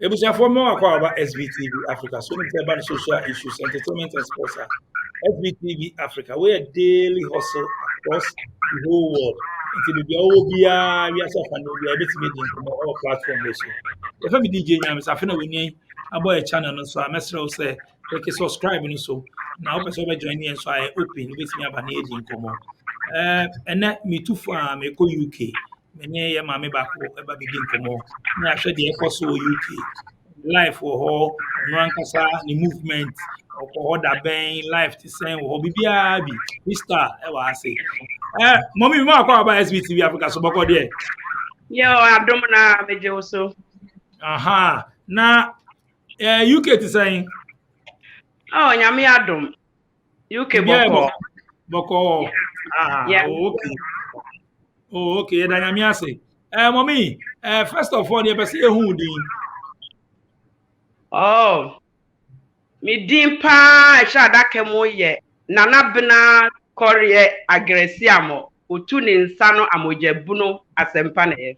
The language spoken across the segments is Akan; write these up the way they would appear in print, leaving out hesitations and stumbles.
Ebusia for more about SVTV Africa. So many about social issues, entertainment and sports. SVTV Africa, we a daily hustle across the whole world. Until the OBI, we are suffering, we are able to from all platforms. If I'm DJ, I'm saying we need about a channel, so I'm say like subscribe and so now person will join me, so I open with me about aging come on. And that me too far, me go UK. Many a mammy back ever begin come on. Me actually the effort so UK life for her, no ankasa the movement or that bang life to send or BBRB, Mr. Ever say. Mommy, we talk about SVTV Africa, so bako there. Yo, abdomina meje also. Aha, na UK to saying. Oh, nyami adom. UK Yeah, boko. bako. Ah, Yeah. okay. Oh, okay. Then I'm say. Mommy, first of all, you better say who din. Oh. Mi din pa sha adaka mo ye. Nana bena korie agresiamo. Otu ne nsa no amojebu no asempa na ye.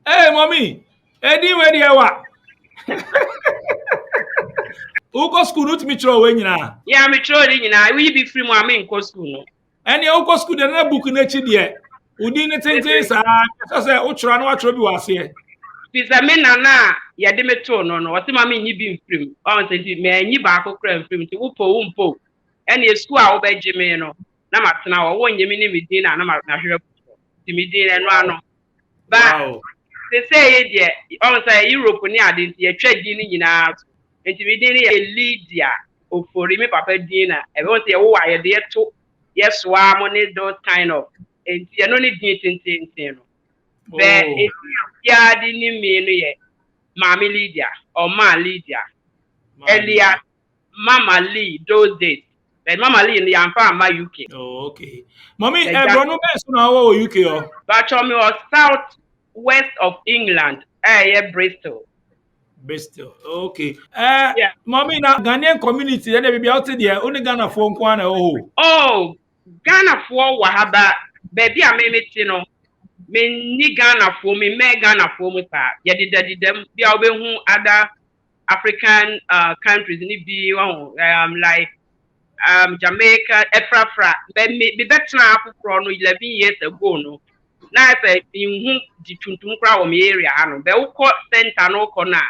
Hey, mommy. Edin where dey wa? Uko school no timi chiro we nyina. Yeah, me throw it nyina. We be free mo am go school no. Ene uko school dey na book na chi dey. Udi ne tenten sa so say o chiro na wa chiro bi wase. Pisa me nana ya de me to no no. Wati ma me nyi bi mfrim. O nti me nyi ba akokra mfrim nti wo mpo. Ene school a wo be me no. Na matena wo nyemi ni me din na na hwere. Ti me din no ano. Ba they say ye on say Europe ni ade nti ye twa din ni nyina. Nti me din ye Lydia ofori me papa din na. E be won say wo wa ye de to yes wa mo ne those kind of nti ye no ni din tintin no. Be e ya di ni me no ye Mama Lydia or Ma Lydia. Elia Mama Lee those days. But Mama Lee in the Ampa UK. Oh, okay. Mommy, Bruno Benson now UK or? But me was south west of England. Yeah, Bristol. Bristol. Okay. Yeah. Mommy, now Ghanaian community, then they be out there. Only Ghana for one. Oh, Ghana for wahaba. Baby, I made it, you know. Me ni Ghana for me Ghana for me. Yeah, did them be who other African countries ni be like Jamaica, Efrafra. Be better now for 11 years ago no. Now say in who the tuntum crowd me area no. Be uko center no corner.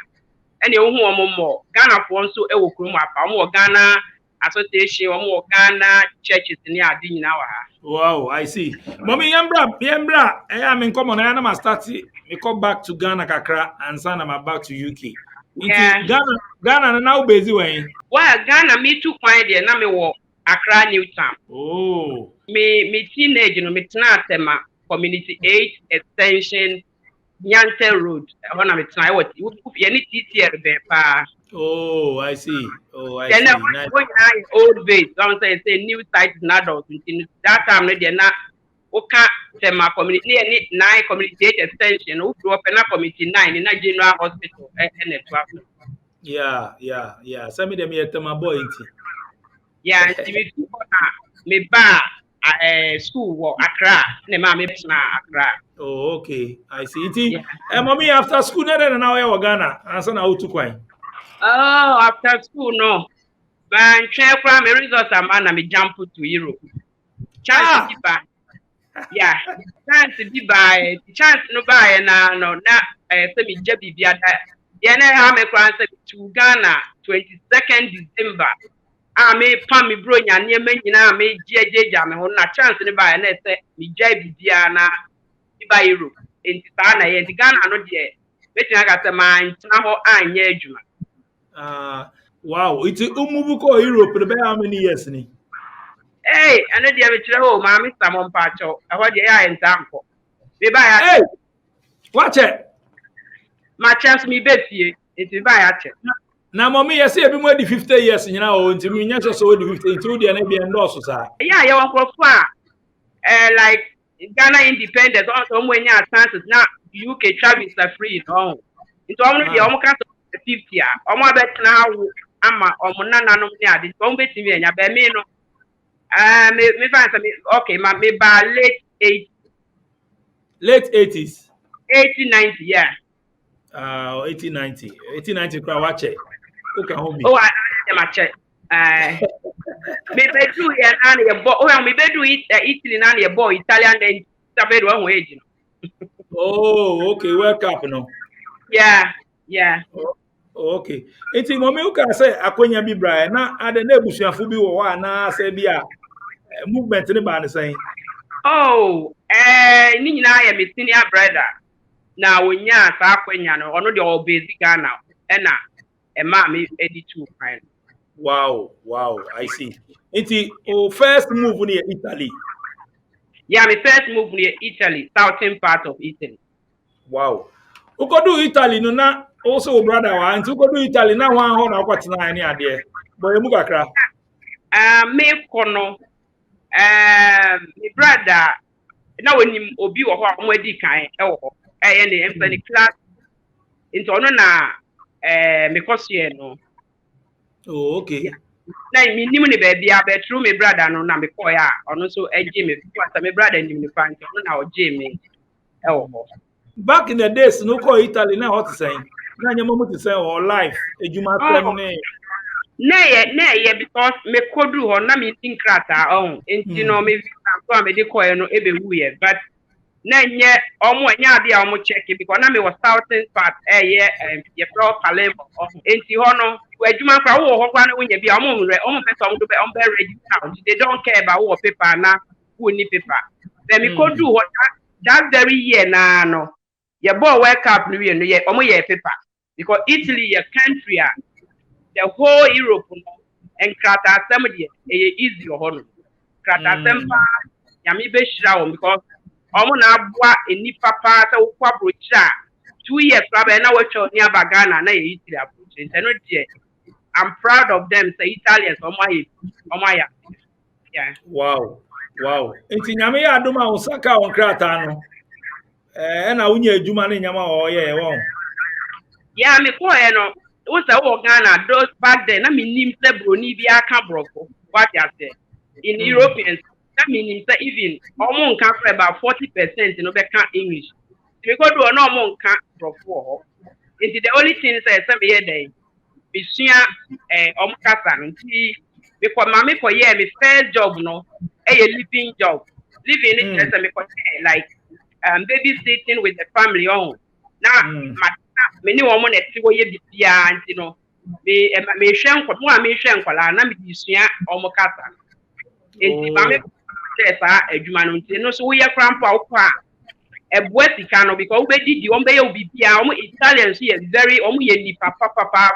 And you who more Ghana for so e wo krum apa Ghana association Ghana churches ni adi now. Wow, I see. Mommy, yembra. I'm in common. I am starting. Me come back to Ghana, Kakra, and son, I'm about to UK. Yeah. Ghana now busy way. Well, Ghana me too find there. Na me wo Accra New Town. Oh. Me teenage, you know, me tena tema Community 8 Extension Nyante Road. When I'm tena, what you need TTR there pa. Oh, I see. Oh, I then see. Nice. When old base, don't say new site is not adult. That time they na oka tema community ni 9 Community 8 Extension. Who do open up Community 9 in a general hospital and Yeah. Send me them here to my boy. Yeah, me ba school wo Accra. Ne ma me na Accra. Oh, okay. I see it. Mommy, after school, now I Ghana. Answer now to coin. Oh, after school, no. But check from my results, and me jump to Europe. Chance to buy. Yeah, chance to buy. Chance no buy no. Say me jebi biada. Yeah, na have me cross to Ghana 22nd December. Me pam me bro nya ne me nyina me jejeja me ho na chance ne buy na say me jebi bia na buy Europe. Enti ta na ye Ghana no de. Wetin aga say man na ho anya adwuma. Wow, it's move to Europe. How many years? Hey, I know the other home, Mammy Samon Pacho. I want the eye and sample. Hey, watch it. My chance me bet you. It's a buy at it. Now, mommy, I say I've been waiting 50 years in your own to me, just so 50 into the NB and also, sir. Yeah, you want for far. Like Ghana independence, also when you are chances now, UK travel is free. It's only the almost 50 years. Almost bet now. Ama omunana no me ade so mbetimi anya ba me no me find some okay ma me ba late 80s 80 90 yeah 1890. 1890 crowd watch it. Okay, homie. Oh, I am a check. Me bedu ya na ye bo. Oh, me bedu Italy na ye bo Italian then sabedu one wage. Oh, okay, welcome no. Yeah, yeah. Oh, okay. Enti mommy you can say akonya bi bra na ade na ebusuafo bi wo wa na say bi a movement ne ba ne say. Oh, ni nyina ye me senior brother. Na wonya sa akwanya no ono de o basic Ghana. Na e ma me edi two kind. Wow, wow, I see. Enti o first move near Italy. Yeah, my first move near Italy, southern part of Italy. Wow. Uko do Italy no na also o brother wa nti uko do Italy na wan ho na kwatina ani ade. Boy mu kakra. Me kono my brother na wonim obi wo ho a mo adi kan e wo ho. E ne empany class into ono na me kosue no. Oh, okay. Na mi nim ne ba bia be through my brother no na me koy a ono so agi me kwata my brother nim ne fan ono na ogi me e wo ho. Back in the days no call Italy na what saying. Na nyama mo to say or life ejuma Oh, tem ne. na ye because me kodu ho na me tin krata on enti no me visa so me de koy no ebe wuye but na nye omo nya ade a omo check because na me was southern part ye ye pro Palermo enti ho no adwuma kwa wo ho kwa na wonya bia omo pesa omo do be on be register they don't care about wo paper na who ni paper then me kodu ho that very year na no ye ball world cup no we no ye omo ye paper because Italy a country the whole Europe and krata asem de easy ho no krata asem pa ya me be shira wo because omo na aboa eni papa se wo kwa brocha 2 years raba na wo cho ni abagana na ye Italy approach no de I'm proud of them say Italians omo ya yeah Wow. Wow. Enti nyame ya adoma Osaka on krata no. Na unya ejuma ne nyama o ye won. yeah me ko e no wo say wo Ghana those back then na me nim se broni bi aka brofo what you say in Europeans that means that even almost can for about 40% no be can English because do no almost can brofo into the only thing is say me here dey be sua almost kasa nti because mama for year me first job no a living job living it just me for like babysitting with the family on now me ni woman na ti wo ye bibia nti no me hwe nkwa mo a me hwe nkwala na me di sua almost kasa enti mama sa adwuma no nti no so wo ye krampo a wo kwa ebua sika no because we didi on be ye obibia omo Italians here very omo ye ni papa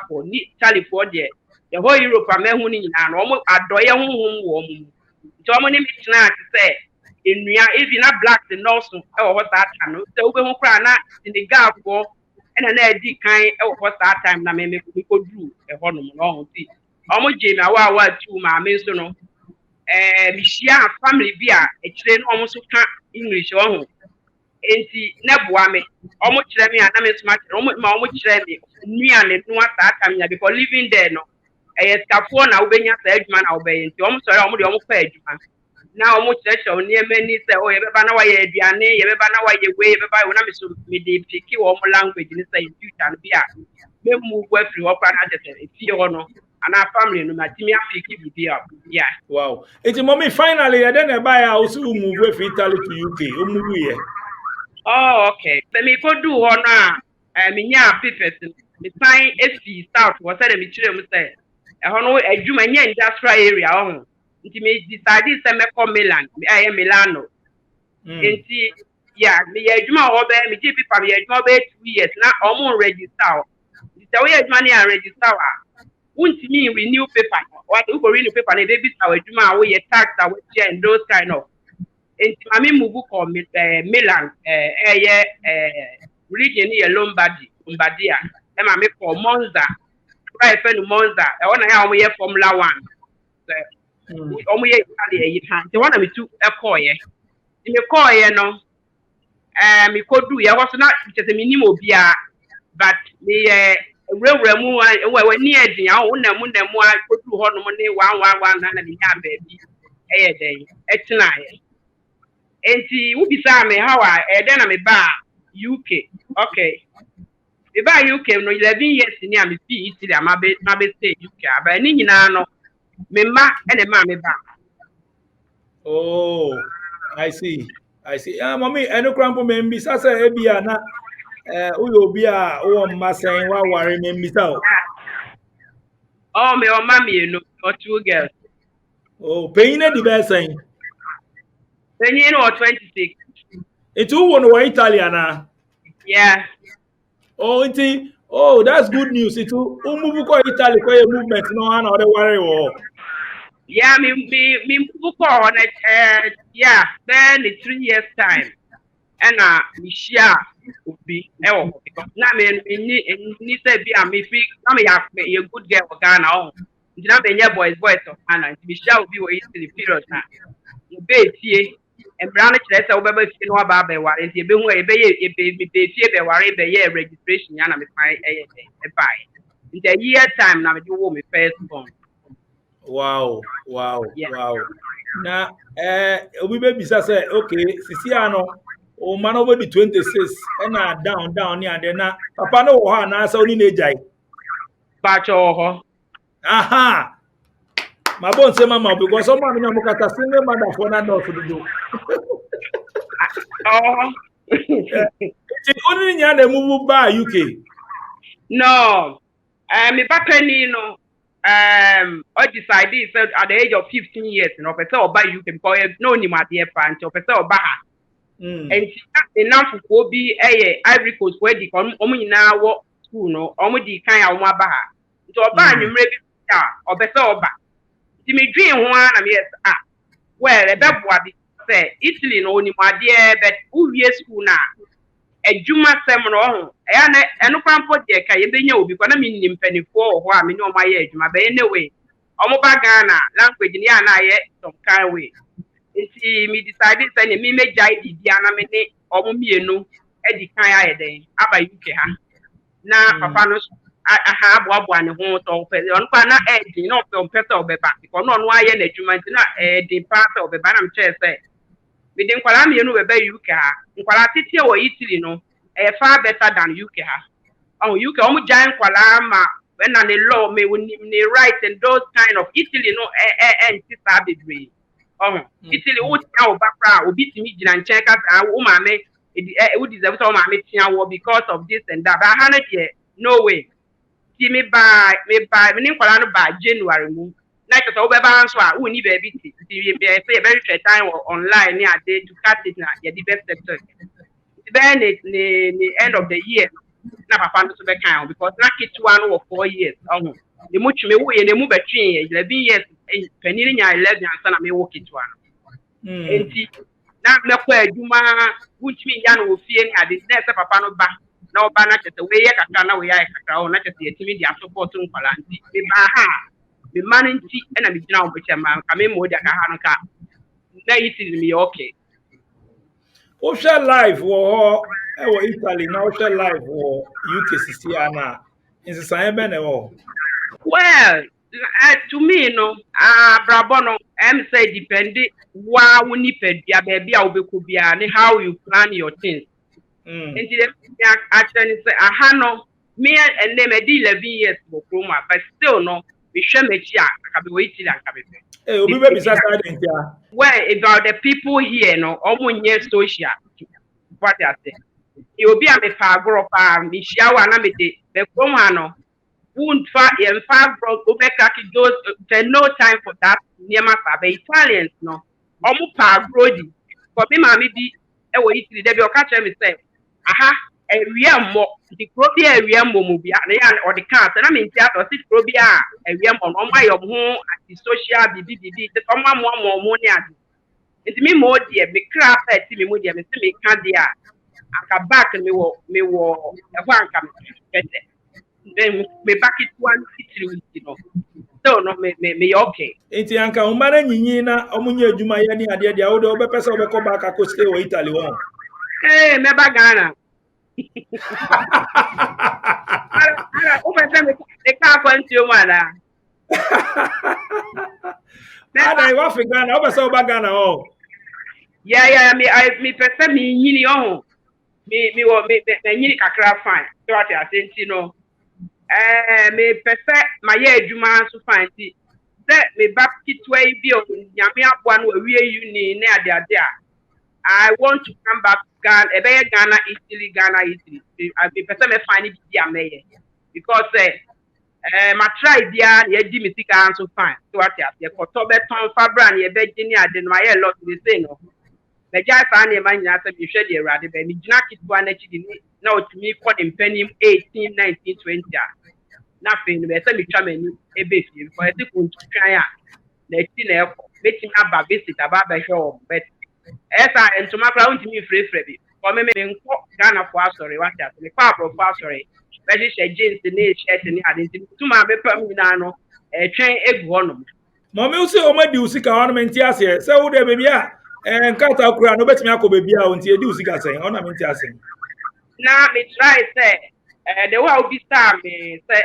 for ni Italy for there the whole Europe amehu ni nyina no omo adoye honhom wo omo nti omo ni mitena say enua even na black the nose e wo that time no so we hu kra na Senegal for na edi kan e wo that time na me ko dru e ho no no nti omo je na wa tu ma me so no me share family bi a e kire no omo so ka English ho enti na boa me omo kire me na me smart omo kire me nuane no ata aka me because living there no skafo na obenya sa adwuma na obey enti omo sori omo de omo fa adwuma na omo kire kire oni emani se o ye beba na wa ye aduane ye beba na wa ye we ye beba na me so me de piki wo omo language ni say future no bia me move we free wo kwa na tete fi ho no ana family no ma timi afiki bibia yeah Wow. Enti mommy finally ya den e buy house who move from Italy to UK. O move here. oh okay but me ko do ho na me nya papers me sign SC South wo say me kire mu say e ho no adwuma nya industrial area ho nti me decide say me come Milan me aye Milano nti yeah me adwuma ho be me give paper me adwuma be 2 years na omo register nti say we adwuma na register wa won't me renew paper what you go renew paper na dey be adwuma we tax we share and those kind of enti mami move ko Milan region here Lombardia e mami ko Monza right fe no Monza e wona ya omo ye Formula 1 omo ye Italy e han te wona me tu e ko ye me ko ye no me ko du ye ho so na se me nim obia but me ewura mu we ni edin a wo na mu a ko du ho no mo ne 111 na me nya baabi e ye den e tena ye enti wo bisa me how I then na me ba UK okay Me ba UK no 11 years ni a me fi Italy ma be stay UK aba ni nyina no me ma ene ma me ba. Oh, I see. I see. Ah, mommy, eno krampo me mbisa say ebia na uyo obi a wo mma sen wa ware me mbisa o. Oh me o ma me no or two girls. Oh, payin na di be sen. Then you know 26. Itu wo no wa Italia na. Yeah. Oh, that's good news. Itu umubu ko Italy ko ye movement no ana ore ware wo. Yeah, me move on yeah, then the 3 years time. And me share would be because now me ni say be a me feel na me have me a good girl for Ghana on. Ntina me nya boys of Ghana. Me share will be we the period na. You be tie and brand kire say we be fie no aba be ware nti e be hu e be ye me be fie be ware be ye registration ya na me fine e buy. Nti a year time na me do wo me first born. Wow. Yeah. Na obi be bisa say okay, sisi ano o man over the 26 na down ni ade na papa no wo ha na asa oni na ejai. Ba cho ho. Aha. My bon say mama because someone na mukata single mother for na no do. Oh. Ti oni nya na move ba UK. No. Me backani no. I decided so at the age of 15 years, you know, person or buy you can call it no ni my dear fan, so person or buy. And enough for be a Ivory Coast where the only now what school no, only kind of my baha. So buy you maybe or better or back. To me dream one, I mean, well, a bad what say Italy no ni my dear, but who years school now. A Juma seminar, and no crampo deck, I be no because I mean in penny for who I mean on my age, my bay anyway. Omoba Ghana, language in Yana yet some kind of way. And see me decided sending me make jai the Diana Mene or me no, Eddie Kaya day, Abba UK. Now, Papa knows I have one home to on Pana Eddie, not on Petal of the back, because no why any Juma, the part of the Banam chair say. We didn't call me no be UK. Nkwala titi o Italy no far better than UK ha. Oh UK omu giant kwala ma when na the law me when the right and those kind of Italy no sister bebre. Oh Italy wo tia o bakra obi timi gina nchen ka wo ma me wo deserve so ma me tia wo because of this and that. But hana there no way. See me by me nkwala no by January mu. Like so be balance wa we need baby say very short time online near day to cut it na the best sector then the end of the year na papa no so be kan because na kitu one or 4 years the much me we the mu between 11 years penny nya 11 and na me work kitu one enti na me kwa adwuma wuntimi nya no ofie na the next papa no ba na oba na tete we ye kakra na we ya kakra o na tete yetimi dia support nkwala nti me ba ha the man in tea and I'm now with a man coming more than a hanaka. Now it is me okay. Ocean life wo Italy na ocean life wo UK sisi ana. In the ben e Well, to me, no, Brabono, I'm say depending why we need pedia baby or be how you plan your things. And actually say, I know me and them 11 years for Chroma, but still no. We share me here. I can be waiting and can be. Eh, obi be bisa side ntia. Well, about the people here, no, omunye social. What I say. You be a me fagro pa me shawa na me de. The Chroma no. Won't far and far bro go back those. There's no time for that. Near my father Italians no. Omu pa brody. For me, mommy be. I will eat the devil catch me say. Aha. Area more the crobia area mobia or the cat and I mean theater sit crobia area on my home at the social BBB the common more money it's me more dear me crap at me more dear me can't dear I come back and me wo a one come then me back it one you know so no me okay Enti anka umara nyinyi na omunye adwuma ye ni ade dia wo de obepese obekọ back akostay wo Italy won eh me bagana the car continue mana. Ada wa Ghana, obese oba Ghana oh. Yeah, me person me nyini oh. Me nyini kakra fine. So what I think, me pese my year juma so fine ti. Say me back kitwa bi o nyame aboa no awie uni na ade ade a. I want to come back to Ghana, Ghana, Italy, Ghana, Italy. I be pese me find it be ameye. Because my try dia ye di me sika so fine. So what I say, ko to beton fabra na ye be gini ade no aye lot we say no. Me ja fa na ma nya say me hwe de urade be me gina kitwa na chi di na otumi for the penny 18, 19, 20. Nothing, be say me twa mani ebe fie because e ku ntu twan a na ti na e ko betimi aba visit aba be hwe but esa entuma kra untimi frefre bi for me nko Ghana for sorry what that me pa bro for sorry be she jeans ni shirt ni ade nti tuma be pam nyina no twen egu honom Mommy usi omadi usika wana menti ase. Se wo de baby a nkata kura no betimi akọ baby a onti edi usika sen. Ona menti ase. na me try say the way we start me say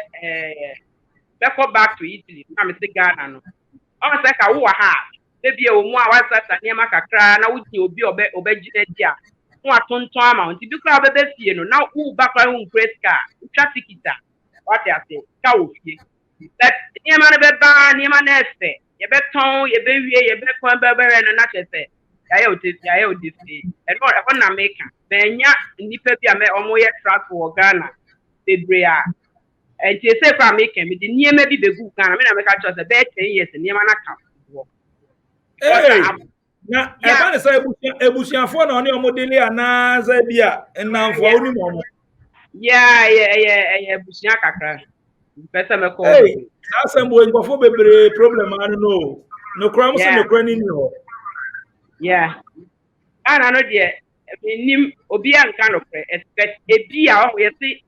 be go back to Italy na me say Ghana no o say ka wo ha ebi e wo mu a wasata niam kakra na wo ti obi obegina di a no atonton amount bi kra be fie no na wo ba kra hu kreska twa tikita what you say ka wo fie that niam na be ba niam na efe ye be ton ye be wie ye be kon be no na chese ya ye odi e no na make benya nipa bi a me omo ye track for Ghana bebre a and you say for make me the niam bi begu Ghana me na make ka chose be 10 years niam na ka Hey, na eba ne say ebusuafo na oni omodele ana za bia nnamfo oni mo. Yeah, busia kakra. Pesa me call Hey, baby. that's some boy nkofo bebre problem anu no. No kra mo se no Yeah, kra ni ni ho. yeah. Ana no de nim obi anka no pre expect ebi a o ye si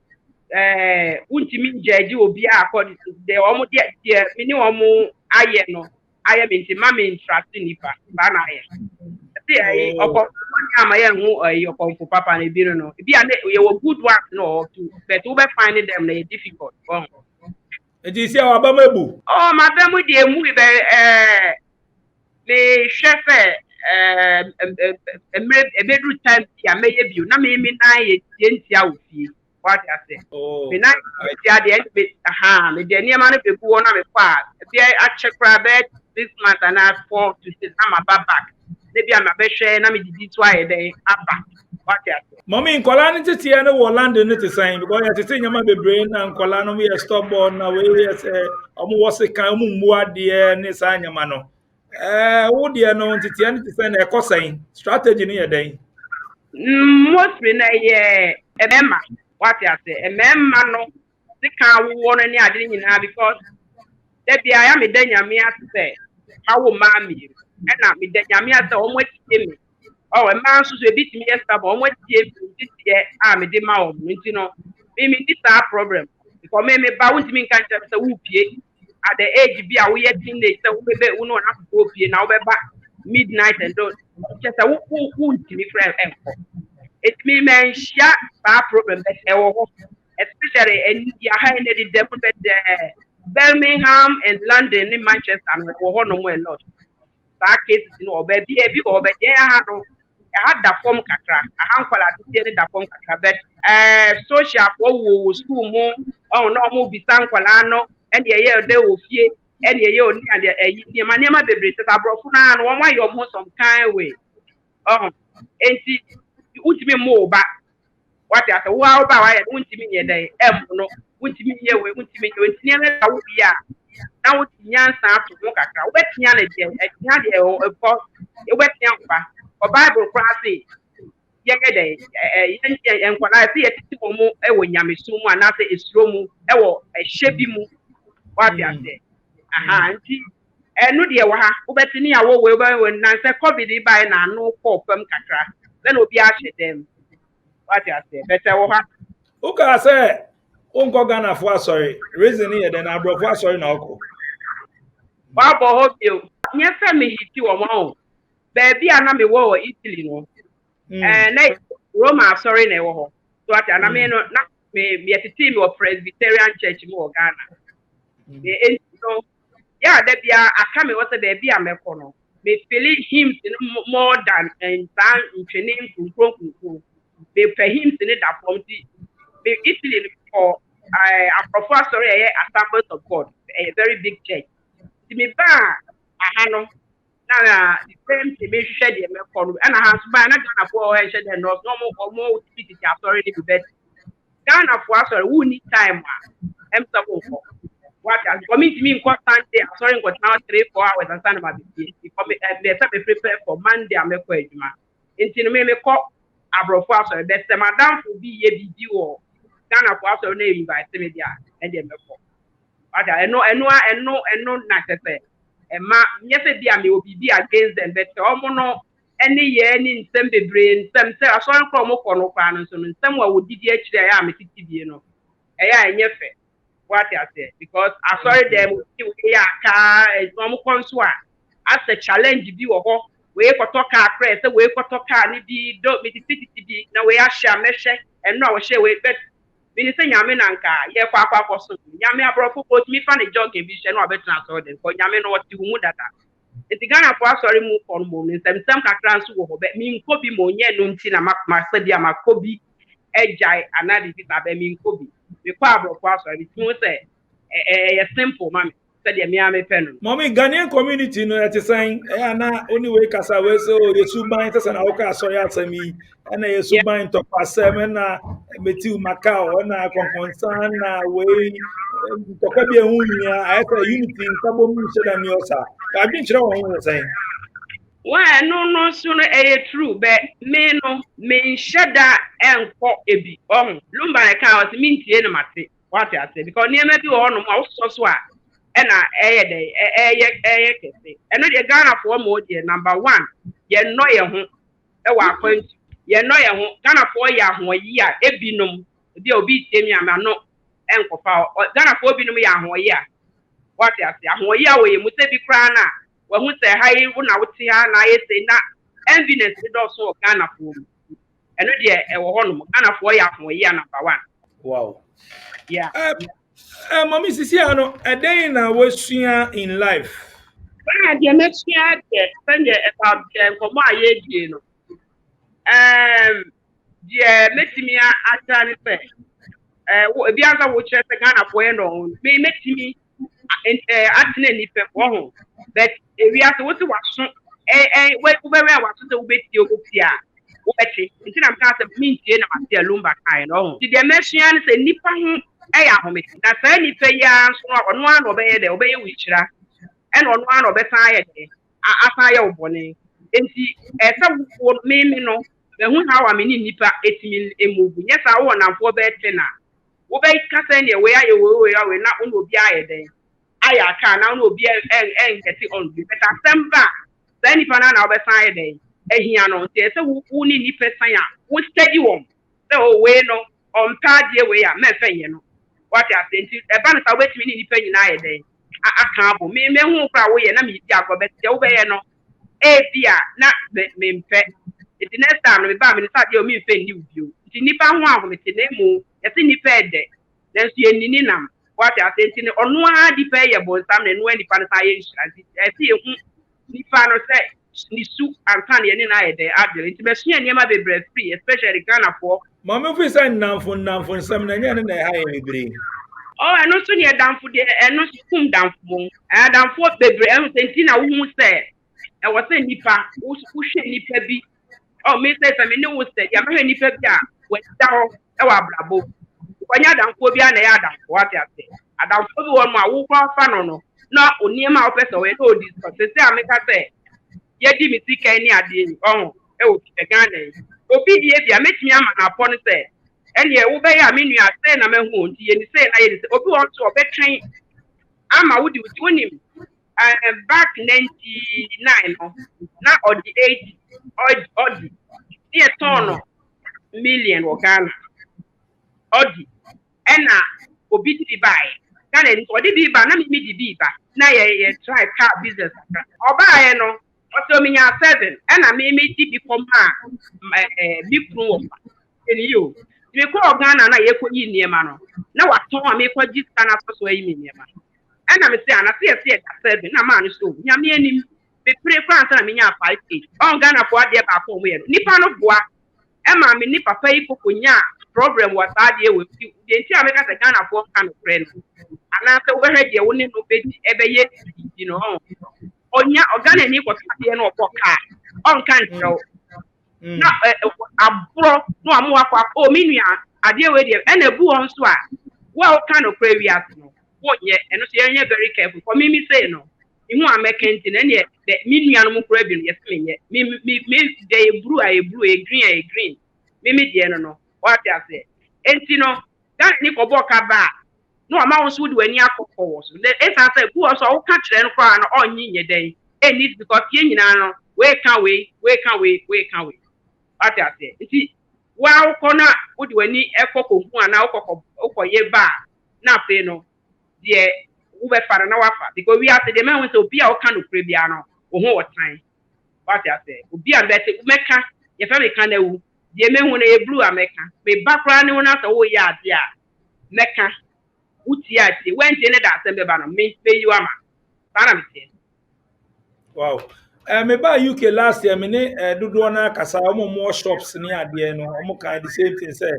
untimi njeji obi a according to the omo de mini omo aye no. Aye me nti ma me interest nipa ba na aye. See ayi Oh. oko ama ye hu ayi oko papa na ebi no. Ebi a ye wo good work no too. But we be finding them na difficult. Eti si awa ba mebu. Oh, my family, they move the chef, a bedroom time, I may have you. Now, maybe I what I say. Oh. The night, the end bit, the near man of the one on the far. I check rabbit this month and I fall to say, I'm a back. Maybe I'm a best share, and I'm this why they are back. What I say. Mommy nkola ni tete na wo land ni te san because ya tete nyama bebre na nkola no we stubborn na we yes omo wo se kan omo mbu ade ni sa nyama no. Wo de no tete ni te san na ekosan strategy ni ye den. Mostly na a member. What I say, a member no, the can want any idea because there be I am a denya say, how mammy, and I'm a denya say, almost me. Oh, a man who's a bit me yesterday, almost this year, I'm a demo, you know, maybe this is our problem. Because maybe bound me can't just a whoopie at the age be a weird teenage, so we be uno have to go now, back midnight and don't just a who to me friend. It me man shut our problem that especially in your high needed them Birmingham and London in Manchester and one no more lot. That case you know baby or baby I had that form kakra. I have quality that form kakra but social for school more oh no more be san kwalano and the year they will fear and the year and the man never be British abroad and one way you're more some kind way. Oh, and see ultimate more back what I say wow ba why ultimate ye day no ultimate ye we ultimate we tia na wo bia na wo tia nsa to mo kakra wo betia na de tia de o ko e betia kwa o bible kwa say ye ge dey yen kwala say etiti mo e wo nyamesu mu ana say esuro mu e wo ehyebi mu what I say aha nti enu de wo ha wo betini awo we na say covid by na no ko fam kakra then obi a hye dem what I say better wo ha Uka say unko Ghana for sorry. Reason here then abro for sorry na oko. wa bo ho bio nye fe me hiti wo mo baby ana me wo Italy no na Roma sorry na wo ho so ati ana me no na me etiti me Presbyterian church mo Ghana me so yeah that bia aka me wo say baby ameko no me feel him more than and san training me for him in that form Italy for a sorry, Assemblies of God, a very big church. To me, I know. Now, the same thing, make sure they make call, and I have to buy another for her, and no more city, sorry, to bet. Ghana for us, who need time, I'm so for. What has coming to me in constant day, sorry, got now 3-4 hours and stand about the prepare for Monday, I'm a question. Until me call abroad for us, that's the madam will be a video. Ghana for us, name by media, and then before. But I know, not to say. And ma, yes, I will be against them, but no any year in some brain, some say, I saw from no finance, and somewhere would DDH there, I'm a city, you know. And what I say, because I saw them, yeah, car, no consua. As a challenge, you or we for talk our press, we for talk our need, don't be the city to be, no way I shall measure, and no share with bet. Minister Yaminanka, yeah, Papa for some Yamia brought for me fan a jogging vision or better than for Yamin or two Mudata. It's the Ghana for sorry move on moments, and some trans who bet me Kobe Monia Nuntina Masadia Makobi, Ejai, and Adis Abemin Kobi. The Pablo Pastor, it's no say a simple mammy, said the Miami Pen. Mommy, Ghanaian community, no, at the sign, and only way Casawe, so you should bind us and Oka, sorry, answer me, and I should bind to pass seven, Metu Macau, and I can concern way to be a woman. I have a unity in Cabo Musa and Yosa. I've been sure what you're saying. Why, no sooner a true, but me no, me shada and for a bit. Lumba account means the enemy, what I say, because near me do on most so. And I and the Ghana for more year number 1. Ye know your home. Point. Ye know your home. Ghana for ya year, a binum. The obese me, I'm not uncle power. Ghana for binum ya year. What I say, a year we must be crana. When we say hi, when I would see her, and I say that enviness is also Ghana for me. And a one Ghana for year number 1. Wow. Yeah. Mommy Sisiano, a day in a was in life. The next year, spend about for my age, you know. Yeah, let me actually say, the other which is a Ghana for no, may make me acting any people, but we have to watch where I was to wait your here. Until I'm kind of mean to a lumber kind. Oh, did the Messian say Nippon? I am it. That's any pay on one obey the obey which and on one of the side. I fire bonnet. And see, as some would me know, the one how I mean Nippa 8 million a movie. Yes, I want a 4 bed tenor. Obey Cassan, where you will not only be a day. I can now be and get it on. But I send back. Then if an hour beside day. He announced, who need Nippa Saya, who steady one. So, we know on third year way, I met you know. What I think a banner away to me in a day. I can't me who away and I'm Yago, but the way no. Dear, not the main pet. It's the next time we buy me start your me pay you. It's Nipa one with the name, a tiny pay day. Then see a ninam. What I think on one depayable, some and when the pantai I see Nipa no say. Nisu and Tanya in I day, it's machine and Yama be bread free, especially Ghana for. Mamma, if we send now for some and I bring. Oh, I know soon you're down for the and not spoon down for. And I'm for the bread, and Tina who said, I was saying Nipa, who's pushing Nipa be. Oh, Miss I mean, no, said, Yamaha Nipa, went down our bravo. When you're down for Biana, what I say. I don't follow on my whoop fan not on near my office or all this, but they say, I make her say. Yedi mi si ka ni ade oh e wo Ghana obi die bia metimi ama na pon se ene e wo be ya me nua se na mehu nti ye ni se na ye ni se obi won so obetwen ama wudi wonim back 99 no na odi 80 odi e ton million wo Ghana odi ena obi di buy Ghana ni odi bi ba na mi di bi ba na ye try car business oba ye no also me 7 and I may become big room in you. You call Ghana na ye ko yi niema no. Na wa ton me ko ji scan so yi niema. And I'm saying I see 7 na man so. Nya me anim be pray France na me nya 5 on Ghana for dey ba ko we no. Nipa no boa e ma me ni papa yi kokonya problem was idea with you. The entire America a Ghana for kind of friend. And after we heard the only no bed ever yet, you know. Onya Ghana ni was here no car. On can't show. Na abro no amu akwa o minua ade we dey e na bu on so a well kind of pray we at no wo ye eno so ye very careful for me say no ihu amekenti na ne de minua no mu kura bi no yes me dey blue a blue a green me dey no what I say enti no that ni ko boka ba no ama won so de wani akokọ so e sa say bu so wo ka kire no kwa no onyi nye den e need because ye nyina no we can we what I say. You see, well, corner would when you echo and now for ye bar, now pay no, dear, Uber for an hour because we are the man to be our kind of prebiano or more time. What I say, would be a better Mecca, if every kind of the men when a blue America, may background one after all yard, yeah, Mecca, Utiati, went in it at the banner, may pay you ama. Wow. Me ba UK last year me ne dodo na kasa more shops ni ade no omo kan the same thing say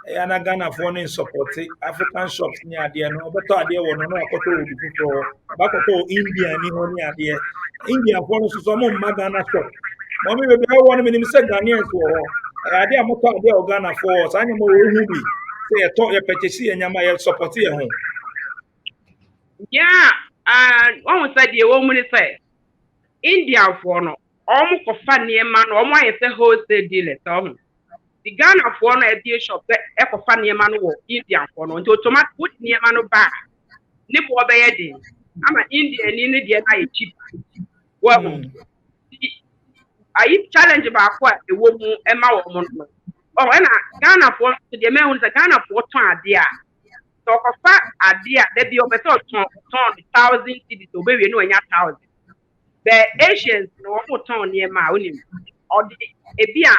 ya na Ghana for no support African shops ni ade no obeto ade wo no akoto obi fufo akoto India ni ho ni ade India for no so mo ma Ghana shop mo me be ha me ni say Ghanaians wo ho ade amoto ade o Ghana for so anya mo wo hu bi say ye purchase ye nyama ye support ye ho yeah one said the woman say India for no almost for funny man or my wholesale dealer. The Ghana for no a shop that echo funny man or Indian for no to tomato put near man back. Nip or bedding. I'm an Indian in India cheap. Well, I challenge about what a woman and my woman. Oh, and Ghana for the man the Ghana for ton dear. So for fat idea that be over 1,000 cities to baby no 1,000. The Asians no more town near my own or the Ebia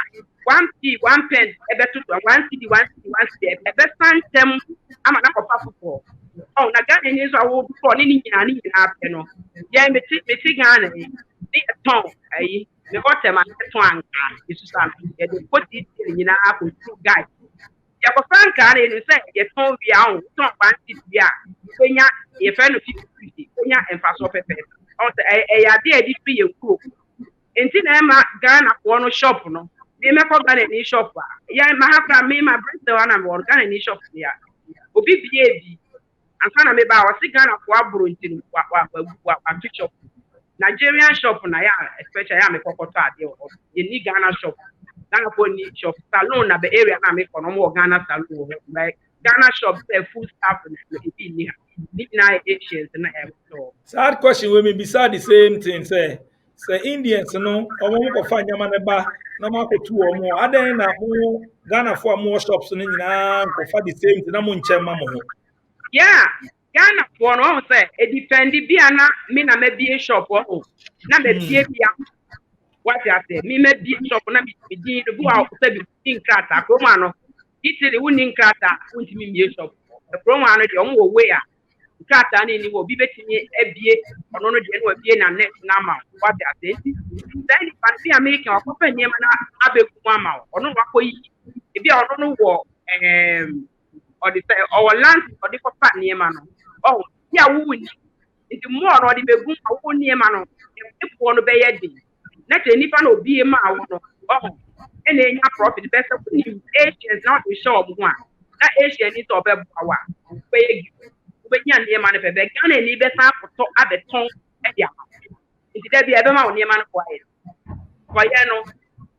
1p 1 pence a better 1 city 1 city a best time them I'm an apple for. Oh, Nagani is a wood for any happen. Yeah, me Ghana a town the bottom and the twang is something they put it in apple two guys. Ya ko franka na ni say ye ton wi ahun ton ban ti bia kwenya ye fe no 50 kwenya emfaso pepe on say ya de edi fi ye kuro enti na ma Ghana ko no shop no me me ko Ghana ni shop a ya ma ha fra me ma bring the one am on Ghana ni shop ya obi bia bi anka na me ba wa si Ghana ko aburo enti wa shop Nigerian shop na ya especially ya me kokoto ade o ye ni Ghana shop Ghana for niche shop salon na the area na me for no more Ghana salon like Ghana shop full staff in na Asians na so sad question we me beside the same thing say Indians no omo ko fa nyama ne ba na ma ko tu omo adan na mo Ghana for more shops no nyina ko fa the same thing na mo nche ma mo yeah Ghana for no say e depend bia na me na me bie shop o na me bie bia what you say me be shop na me di the go out say be nkrata ko ma no itili woni nkrata untimi me shop the promo no de onwo we a nkrata na ni wo bi betimi abie ono no de no abie na net na ma what you say then fancy American akofa niam na abeku ama ono wakoyi e bia ono no wo or the say our land or the kofa niam no oh ya wo ni nti mo no de begu awo niam no e po no be ye di na te nipa na obi ma awo no oh e na enya profit best of the Asians not we show mo a na Asian ni to be bawa be ye be nya ne ma na be Ghana ni be san foto abeton e dia nti da bia be ma ne ma no kwa ye no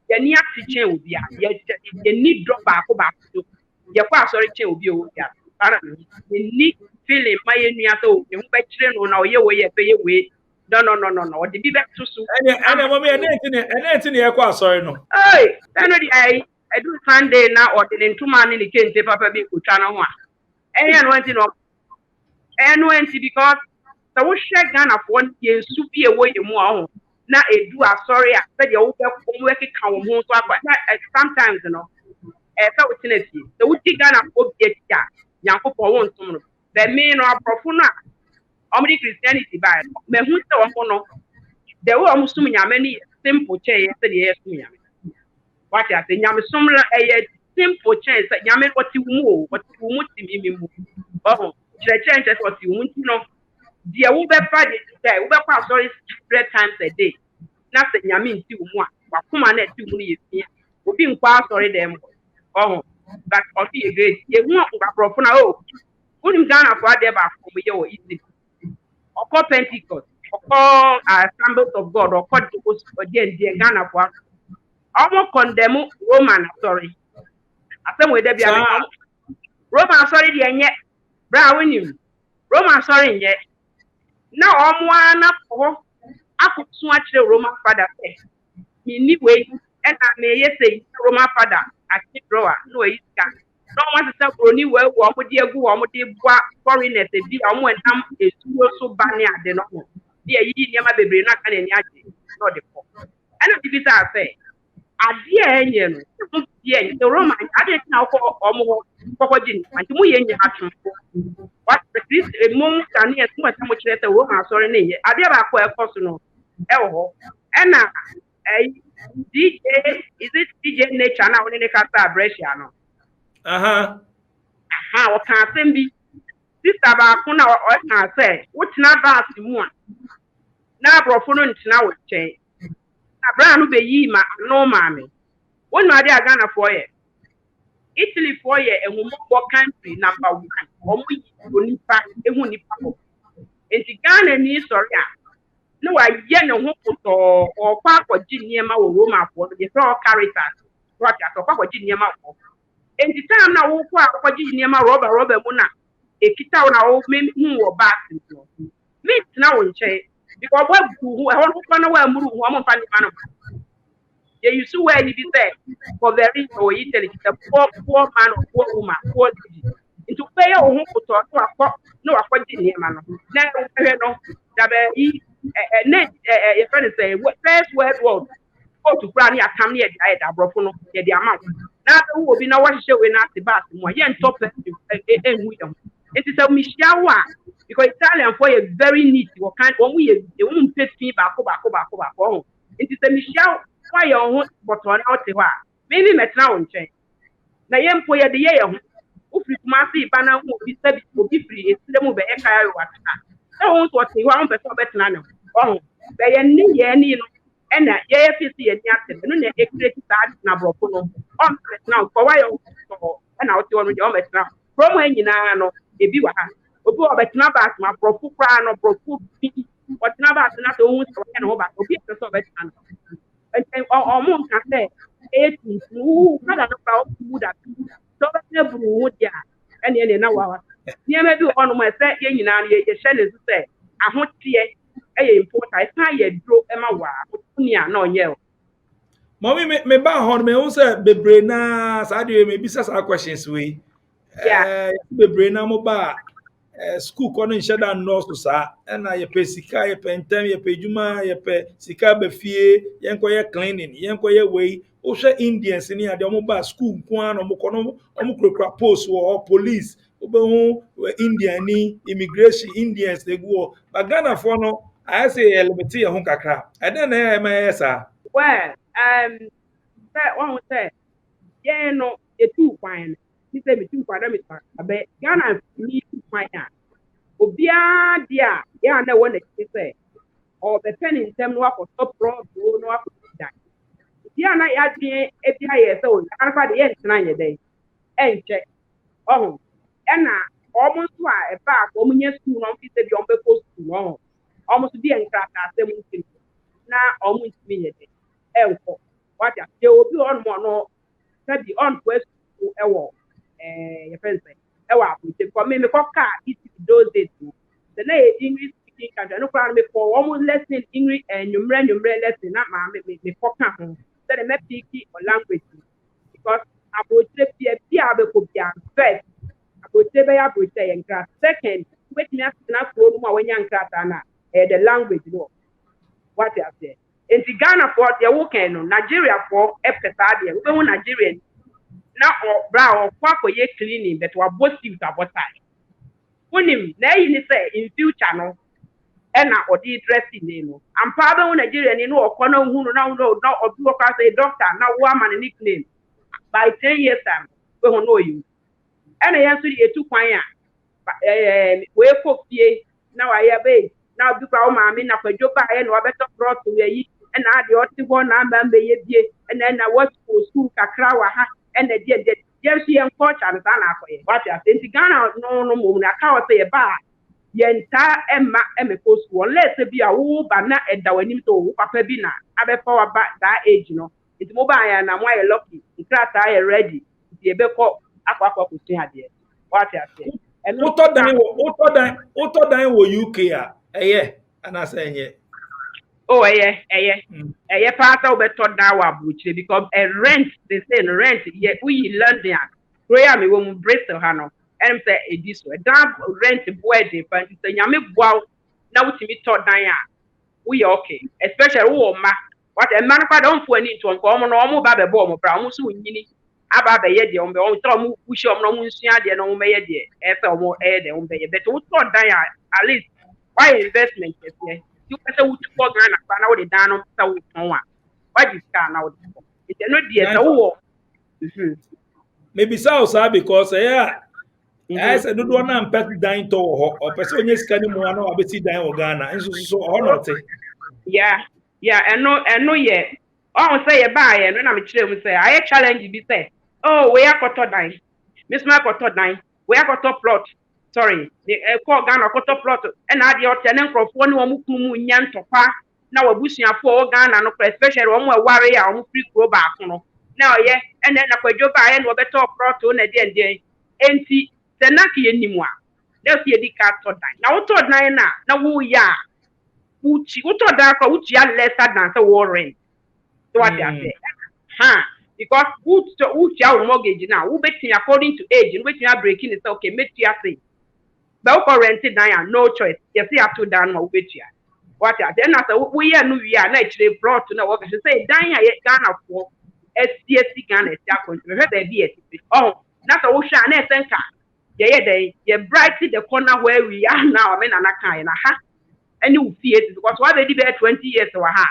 ye ni atiche obi a ye ni drop ba ko ye kwa sorry che obi o ya ara ye ni feeling ma ye nua to ye hu be kire no na o ye wo ye be ye we no. The be back to so. And mommy, and e kwa sorry no. Hey, I do Sunday now or the 2 man in the kente papa be ku twa no ho a. And went no. And went because so we share Ghana for ye su bi e wo ye mu a ho. Na e do a sorry a said ye wo be ko work kan wo ho so akwa. Sometimes you know. So we tinati. So we Ghana for be tia. Yankopon won tum no. The me no aprofo no omri Christianity by me hu se won no the way omusum nyame ni simple che ye se ye sum nyame what ya se nyame sum la eye simple change nyame what you move me move oh change what you want no dia wo be fa de say wo be kwa sorry 3 times a day na se nyame nti wo mu a wakoma na ti mu no ye fia obi nkwa sorry dem oh but of ye great ye hu abrofo na oh unim Ghana for ade ba for me ye wo easy okọ Pentecost okọ Assemblies of God okọ the Ghana for almost condemn Roman sorry asem we da bia me Roman sorry de enye bra wonim Roman sorry enye na omo ana ko akutu akire Roman father say me ni we and na ye say Roman father akire drawer no e ska no want to say broni we wo mo de agu wo mo de bua foreigners e bi omo enam esuo so ba ne ade no ho de yi niam bebre na ka na ni age no de ko ana bibita say ade enye no ye the Roman ade na ko omo ko jin anti mu ye nya atumfo what this mum kan ye tuma tamo kire te Roman sorry na ye ade ba ko e ko so no e wo ena DJ is it DJ nature na woni ne ka sa brescia no aha o kan sembi sister ba ko na o kan say wutina bass mu a na brofo no ntina wo chen na bra no be yi ma no ma me wonu ade Ghana for ye Italy for ye ehumbo country number 1 omo yi onipa ehu nipa ko enti Ghana ni sorry a no wa ye ne ho kuto o kwa kwaji niema wo Roma for the so characters what ya so kwa kwaji niema wo enti time na wo kwa kwaji niema roba mu na ekita wo na wo me hu wo back no me na wo nche because what who ho na wa muru ho mo fa ni ma no ye you see where you be say for very or Italy the poor man or poor woman poor lady into pay o ho kuto to akọ no akwaji niema no na no da be net your friend say first word go to plan ya kam ne ya da brofo no ye di amount na be wo bi na wo hye we na ate bass mo ye ntop enhu yam it is a mishawa because Italian for a very neat wo kan wo mu ye wo mu peti ba ko ho it is a mishawa why your ho but on out ho a maybe metna wo nchen na ye mpo ye de ye ho ofri kuma si ba na ho obi sabi obi free esile mu be e kai wa ta na wo so te ho am person betna ne oh be ye ni ye ni no ena ye fi si ye ni ate no na e create that na brofo no on now for why you so ena o ti wonu je o betna promo nyina no e bi wa ha obi o betna ba ma brofo kra no brofo bi o tna ba na to hu so na ho ba obi e so betna no and o mo nka say e ti hu kada no ba o mu da so ba na buru hu dia ene na wa ni ma bi ono mo say ye nyina no ye hye ne so say ahotie important it's not yet draw Emma wa no yeah mommy me ba hon me won say bebre na sa de me bisa sa questions we bebre na mo ba school ko no nhye da no so sa na ye pe sika ye pe ntem ye pe juma ye pe sika be fie ye nko ye cleaning ye nko ye we o hwe Indians ni ade mo ba school ko an mo ko no mo krokra post or police obehu Indian ni immigration Indians they go but Ghana for no I say elementi ye ho kakra e den na e ma yes well say one say yeah no e two fine he say me two fine me abe Ghana ni two fine obia dia ya na won e say or be pen in term no akọ pro no akọ that dia na ya dwen e bia ye say o alfa de ye ntina ye dey enche oh ena almost wa e ba ko munye school no fi say bi on be post school no almost be enkrata asem ntin na almost me ye dey enko what ya dey obi on mo no sabi on quest ewo your friends say ewa appreciate for me ko ka it those days the na English speaking country no plan me for almost lesson English number lesson na ma me ko ka ho say me pick or language because approach be be ko bia first approach be ya approach en class second wait me na ko no ma wanya nkrata na the language no what you say in Ghana for the weekend no Nigeria for epesa de we hu Nigerian na o bra o kwa ko ye cleaning but wa both you about time unim na yi ni say in future no e na o di dressing ni no am pa ba hu Nigeria ni no o ko na hu no na obi o ka say doctor na wo am nickname by 10 years time we ho no you ena ya so ye tu kwan a we ko fie na wa ya be na obi kwa o ma me na kwadwo ba ye na obeto prot we yi ena ade o ti ho na amba mbe ye bie ena what school kakra wa ha ena de yes yen culture na na akoye what ya say nti Ghana no mo na ka o say ba yenta emma emeko school let's be a wo ba na eda wanim to wo papa bi na abefa wa ba that age no nti mo ba ya na mo aye lucky nkrata aye ready nti ebeko akwa kusi ade what ya say Uto dan wo UK a ana say enye oh pata obeto da wa buchire because rent they say rent we London prayer me wo mu Bristol ha no em say ediso da rent board pa nti say nyame boa na wutimi to dan a we okay especially wo ma what a man kwa don fu ani nto nko omo no omo ba be bo omo pra omo so nyini aba be ye de omo be omo tro omo pushi omo no omo nsua de no omo be ye de e fe omo de omo be ye but wo to dan a at least why investment here you pese wo tu ko Ghana pa na wo de dan no pese wo ton a why this car na wo de ko it no de so wo maybe so because I said do na mpet dan to ho o pese onye sika ni mu ana abeti dan wo Ghana nso so ho no te yeah eno ye oh say ye ba ye no na me kire mu say aye challenge bi say oh we akoto dan miss ma akoto dan we akoto plot sorry the ko Ghana akoto plot e na ade o te ne nkrofo ne wo mu kumu nya ntopa na wabusuafo o Ghana no especially wo mu aware a wo free kro ba ko na oye ene na kwadwo ba ye no beto plot o na de enti se na ke nimu a na se di ka to dan na wo to dan na wo ya uchi uto da kwa uchi ya lesser than say warren so what they say because uchi our mortgage now we betting according to age we betting breaking is okay make you say but we rented down no choice you see have to down we betting what they say na say we here no we are na actually brought to now we say down here Ghana for SCSC Ghana is account we have be oh na say we sha na senka ye bright the corner where we are now I mean na kan na ha any fear because why they did 20 years or ha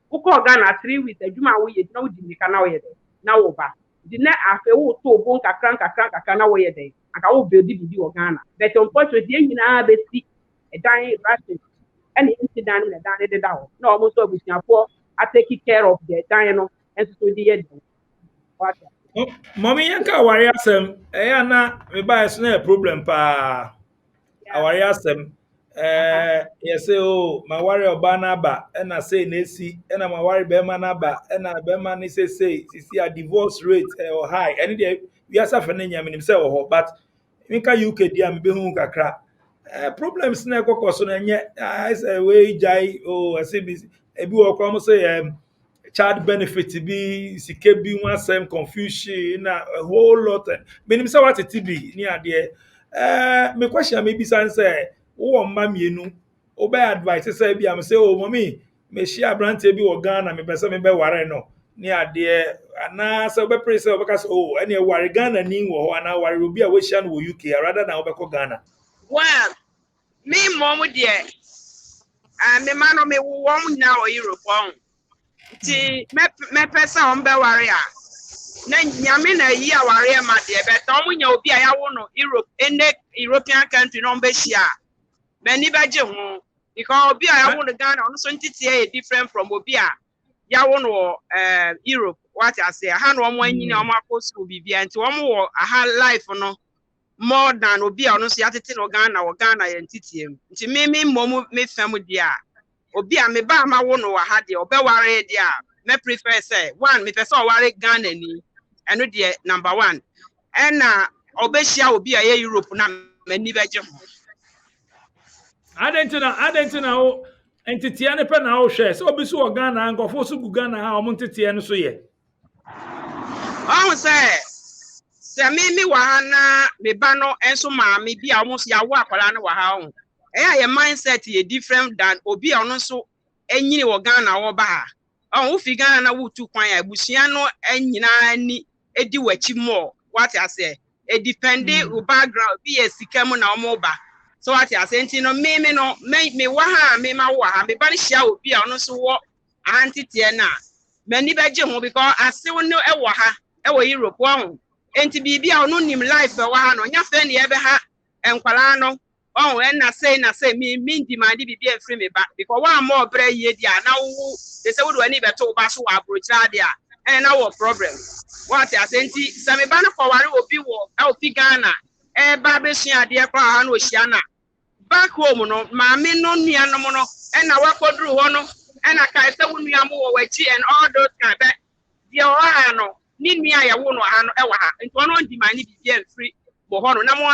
who call Ghana 3 weeks adwuma wo ye na wo di nika na wo ye dey na wo ba di na afa wo to bon kakran na wo ye dey aka wo build bi wo Ghana but unfortunately nyina be si edan rushing any incident na dan de da wo na almost obusiafo I take care of the dan no and so di ye dey what mommy yanka wari asem na me ba so na problem pa awari asem yes ma wari oba na ba na say na esi na ma wari be ma na ba na be ma ni say sisi a divorce rate or high any dey we asa fa na nyame nim say wo but minka UK dia me be hu kakra problems na ekokoso na nye I say we jai say bi ebi wo kwa mo say child benefit be sike bi one same confusion na a whole lot menim say what it be ni ade me question me bi san say wo mma mienu o be advice say bi am say oh mommy me share brand bi wo Ghana me pese me be ware no ni ade ana say be pray say obeka oh any ware Ghana ni wo ho ana ware obi a we share no UK rather than obeko Ghana well me mom dear me man no me wo mu na o Europe on ti me pesa on be ware a na nyame na yi aware ma de be ta omunya obi a yawo no Europe ene European country no be shia many beje ho because obi a yawo no Ghana no so ntiti e different from obi a yawo no Europe what I say ha no omo anyini omo akosu bibia nti omo wo aha life no more than obi a no so yatete no Ghana ye ntiti em nti me mom me fam dia obi a me ba ma wo no wa ha de obeware dia me prefer say one me person ware Ghana ni eno de number 1 na obehia obi a ye Europe na mani beje ho adentina o entity ane pe na o hwe so obi so wo Ghana nkofo so gu Ghana ha o montete ene so ye on say me wa ha na me ba no enso ma me bi a almost ya wo akwala no wa ha ho your mindset ye different than obi a no so enyini wo Ghana wo ba ha wo fi Ghana na wo tu kwan ya busia no anyina ni edi wachi more what I say it depending o background bi esika mu na omo ba so what I say no me no me wa ha me ma wa ha me ba ni hia obi a no so wo antitie na mani beje ho because ase wo no e wo ha e wo Europe wo enti bibia ono nim life wa ha no nya fe ne ebe ha enkwala no oh na say me demand bibia free me back because one more bra ye dia na wo they say wo do ani beto ba so wa brocha dia and na wo problem what I say nti se me ba no for ware obi wo ofi Ghana ba be sua de kwa ha no ohia na back home no ma me no nua no no and na wakoduru ho no and na kai se wo nua mo wo wachi and all those kind but dia o ha no ni nua ya wo no ha no e wa ha nti ono demand bibia free bo ho no na mo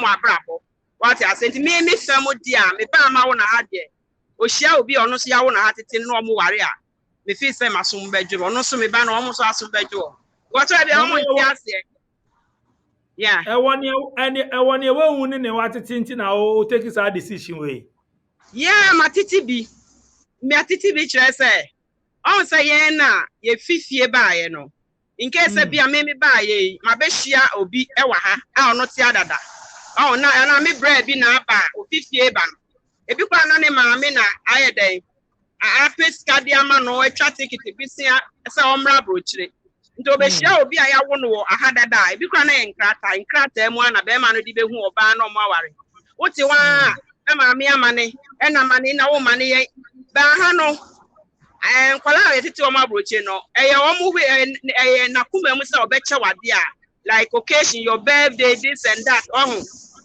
abrabo what I said me famo dia me ba ma wo na ha de ohia obi ono so ya wo na ha tete no omo ware a me fi se masom badwo ono so me ba na omo so asom badwo what I be omo nti ase yeah e woni we hu ne wa tete nti na o take this decision way yeah matiti bi kire se on say ye na ye fifie ba ye no in case be a me ba ye ma be hia obi e wa ha a ono ti adada oh na me bread bi na aba ofifie ba no ebi kwa na ne maame na ayeden a peska dia ma no etwa ticket bi sia se omra brochire nto be hia obi a ya wo no ahadada ebi kwa na enkrata mu ana be ma no di be hu oba na omo aware wuti wa na maame amane na mane na wo mane ye ba ha no kwala ye titi omo brochire no eye omo na kuma mu se obeche wade a like occasion your birthday this and that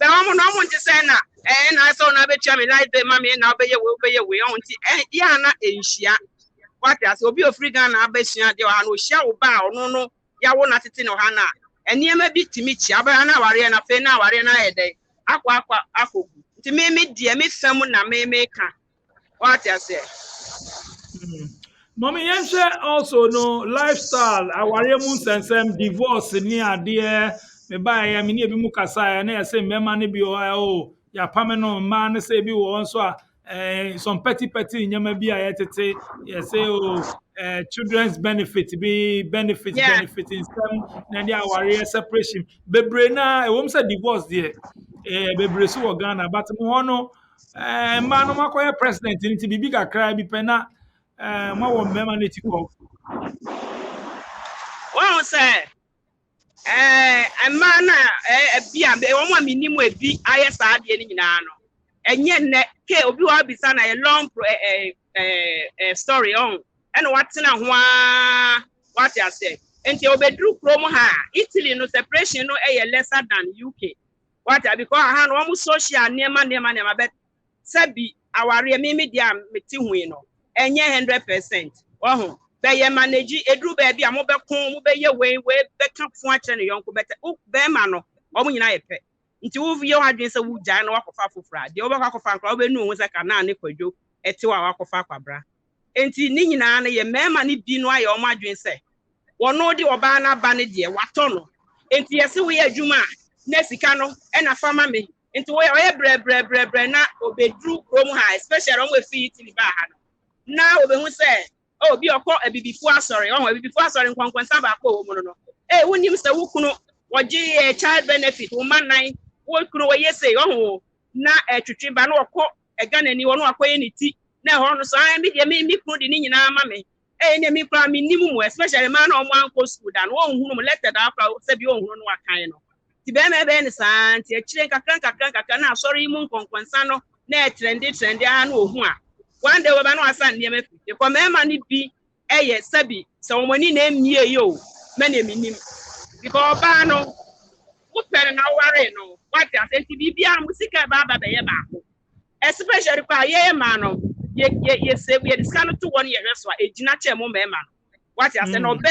the woman no want to say na na so na be twa me like the mama na be ye we on ti ya na enhia what as obi ofri Ghana abesua de ha no hia wo ba ono no ya wo na tete no ha na eniema bi timi chi aba na ware na fe na ware na yede akwa akogu nti me die me fam na me ka what as say Mommy yense also no lifestyle aware mu sensem divorce ni ade me ba ya me ni ebi mu kasa na ya say mema ne bi o ya pame no ma ne say bi wo so a some petty nyama bi a yetete ya say children's benefit in some na dia aware separation bebre na e wom say divorce there bebre so wo Ghana but mo hono ma no makoye president nti bibi kakra bi pena ma wo mema na tikọ won say ama na bia be won ma minimu ebi aye saa de ni nyina no enye ne ke obi wa bisa na a long story on and what na ho what I say enti obedru krom ha Italy no separation no lesser than UK what because ha no mo social nema bet sabi aware me dia meti hu no enye 100% oh be ye manage edru ba bia mo be kon mo be ye we be ka fu a kire ne yonko bete be ma no omo nyina ye pe nti wo vie wadwen se wo gyan no wakofa fofra de wo be kwakofa nkra wo be nu wo se kana ne kwadwo eti wa wakofa kwabra enti ni nyina na ye mema ne bi no aye omo adwen se wono de oba na ba ne de wato no enti ye se wo ye adwuma na sika no e na fama me enti wo ye bre na obedru krom ha especially on we fi Italy ba ha no na obehu se bi okọ abibifu asori abibifu asori nkwankwansa ba akọ wo mu no wonim se wo kunu woje child benefit wo manan wo kunu wo yese na twetwe ba na okọ Ghana ni wo no akọ ye ni ti na ho no so me de me kunu de ni nyina ma me ne me kra me nimu mu especially man na omo anko school dan wo hunu mu letted after se bi wo hunu no akan no ti be me be ni san ti akire kakran na asori mu nkwankwansa no na trendy a na ohu a one day we ba no asan ne me fi ko me ma ni bi sabi so money na emie yo me na eminim because ba no wo pere na ware no what I say ti bibia musika ba be ye ba ko especially kwa ye ma no ye say we discount to 1 year so ejina che mo me ma no what I say no be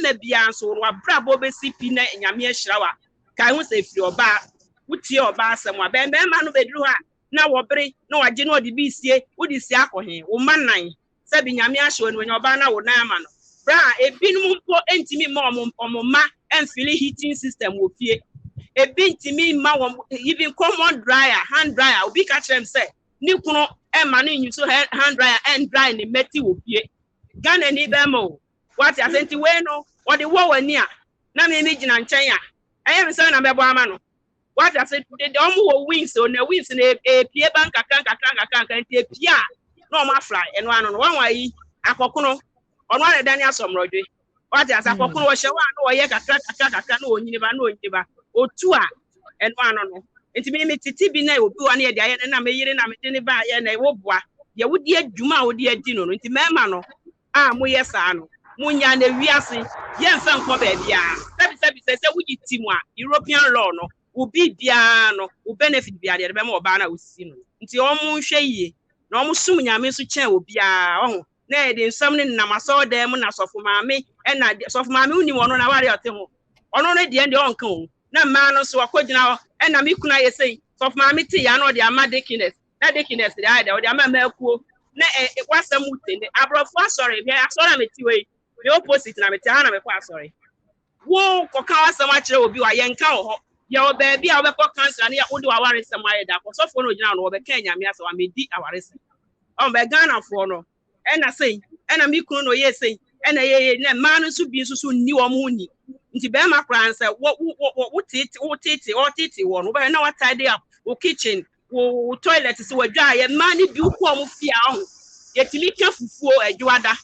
na bia so no abrabo be sipi na nyame ahirawa kai hu say firi oba wutie oba asem a be ma no be duru ha na wobere na waje na odi bisie wodi si akohe wo manan sabi nyame ahwe no nyoba na wo na ama no bra ebinum mpo entimi ma omoma enfili heating system wo fie ebintimi ma wo even common dryer hand dryer obi ka chrem say ni kunu e ma no nyu so hand dryer and dry ni meti wo fie Ghana ni be mo what I senti we no wodi wo wani a na me gina nchen a aye me say na be bo ama no what I said the omo wins on the wins na pie bank kan tie pia no ma fly eno ano no wan wa yi akokono ono na Daniel Somrodwe What as a cocoa was show no ye kakra no onyiba otu a eno ano no enti me titi bi na obi wa na ye dia na me yire na me de ne ba ye na wo boa ye wodi adwuma a wodi adi no enti mema no a mo ye sa no mo nya na wiase ye mfa nko ba bia sabi se wuji timu a European law no obi bia no o benefit bia de be ma oba na osi no nti o mo hwe yie na o mo sum nyame so chen obi a ho na e de nsam ne namaso dem na sofo maame e na sofo maame uni wono na ware ote ho ono no de ende onka ho na ma no so akogina ho e na me kuna ye sei sofo maame ti ya no de ama dekines na dekines de ai de o de ama makuo na wasam utende abrofo asori bia asori meti we the opposite na meti ha na me kwa asori wo koka wasam a kire obi wa ye nka ho ya oba bia obekọ cancer na ya odi wa ware sem aye da ko sofo no gina no obeka nyame ase wa medi aware sem on be Ghana fo no ena sei ena mi kunu no ye sei ena ye na ma no so bi so ni wo mo ni nti be ma kran se wo titi wo no be na wa tidy up wo kitchen wo toilet so wadwa ye ma ni bi ko mo fia ho ye timi ka fufuo adwada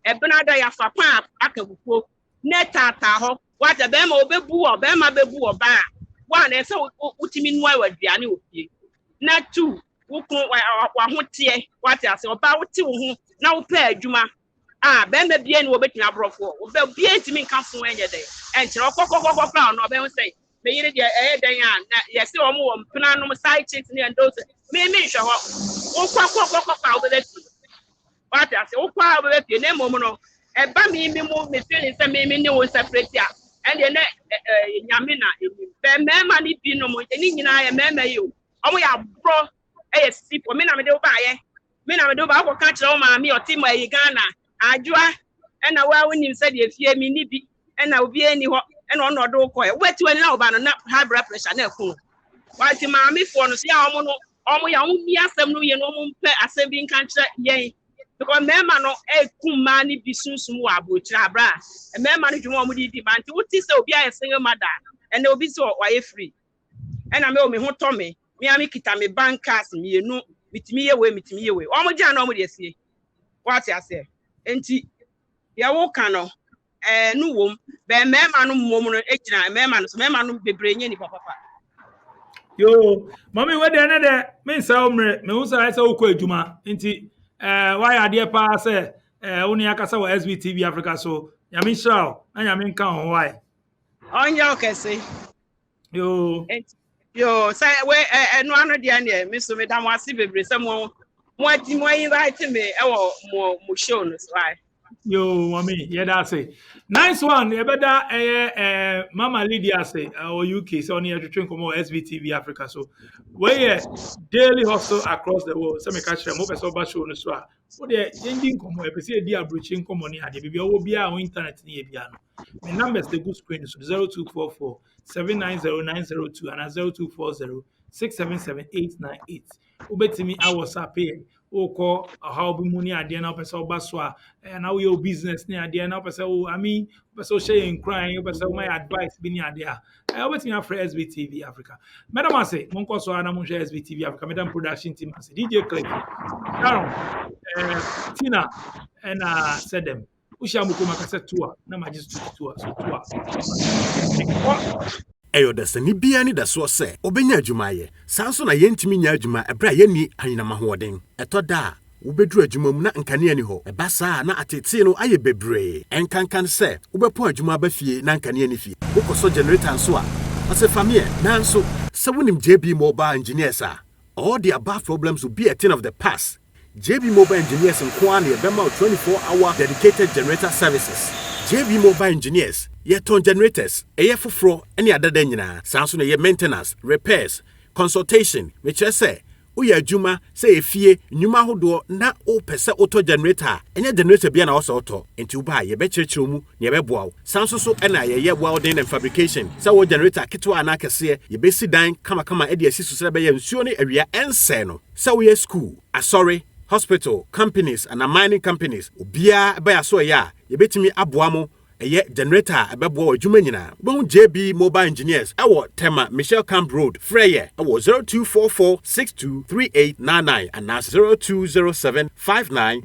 e bena da ya fa pa aka fufuo na tata ho wa ta be ma obebu o be ma bebu o ba wa na se utimi nuwa waduane ofie na tu wukun wa hotie wate ase oba wote wo ho na wo pa adwuma be ma bie ni wo betuna brofo wo be bie ntimi nka fon enye de enkyere okokokokko fra no be ho sei me yire de den a na ye se omo wo mpena no side chicks ni endose me hwe ho wo kwakokokko pa wo be tu wate ase wo kwa wo be pie na momo no e ba mi mo me feeling say me ni wo separate a and then nyame na be mema ni bi no mo ni nyina ye mema yi o omo ya bro e si po me na me de ba ye me na me de ba ko ka kire o ma me o ti ma yi Ghana adwoa e na wa wonim se de fie mi ni bi e na obi eni ho e na ono do ko e weti wani na oba no na high blood pressure na ekunu wa ti ma me fo no se ya omo ya wo mi asem no ye no omo mpe asem bi nka kire ye because mema no ekuma ni bi sunsum wa abotira bra e mema no dwuma omo di ba nti wuti se obi aye single mother e na obi se wa ye free e na me o me ho to me ami kita me bankers mienu mitimi yewe omo gya na omo de sie what ya say enti ya wo ka no nu wom be mema no mom no egina mema no bebre nye ni papa yo mami we de na de me nsa omre me hu sa ukọ adwuma enti why ade pa say uni akasa wa SVTV Africa so nyame shao na nyame nka ho why onya okese yo yo say we no ano dia ne me so me da mo ase bebre se mo invite me e wo mo show no so why yo mami yeah that's it nice one e beda mama Lydia say or UK so on here to train come SVTV Africa so we daily hustle across the world so me catch them mo person ba show no so a what the ending come e pese e di abrochi come on ade bibia wo bia on internet ni e bia no my numbers the good screen so 0244 790902 and 0240 677 ubetimi a WhatsApp here oko how be money ade na pese oba so a na we your business ni ade na pese o I mean pese share in crying pese my advice bi ni ade a ubetimi afre SVTV Africa madam ase monko so na mo share SVTV Africa madam production team ase DJ Click Sharon Tina and said them usha mukoma kase tour na magistrate tour so tour Eyo da sani bia ni da so se obenya adwuma ye sanso na yentimi nya adwuma ebra ye ni anyinama hoden etoda wobedru adwuma mu na nkane ani ho eba saa na atete no aye bebre enkankan se wobepo adwuma ba fie na nkane ani fie wokoso generator nso a ase famie nanso se wonim JB mobile engineers a all the above problems will be a thing of the past. JB mobile engineers nko an ye bema 24-hour dedicated generator services. JB mobile engineers yeton generators eye foforo ene adada nyina sanso na ye maintenance repairs consultation which say uya adwuma say efie nnwuma hodo na o pese auto generator enye generator bia na oso auto enti uba ye be kirikiri mu ne be boawo sanso so ena ye welding and fabrication say wo generator kitwa na kese ye be si dan kama e de asisu se be ye nsuo ne awia ense no say we school sorry hospital companies and mining companies obia ba ya so ya ye betimi aboamo eye generator ebebo adwuma nyina bon JB mobile engineers ewo Tema Michelle Camp Road Freye ewo 0244623899 and 020759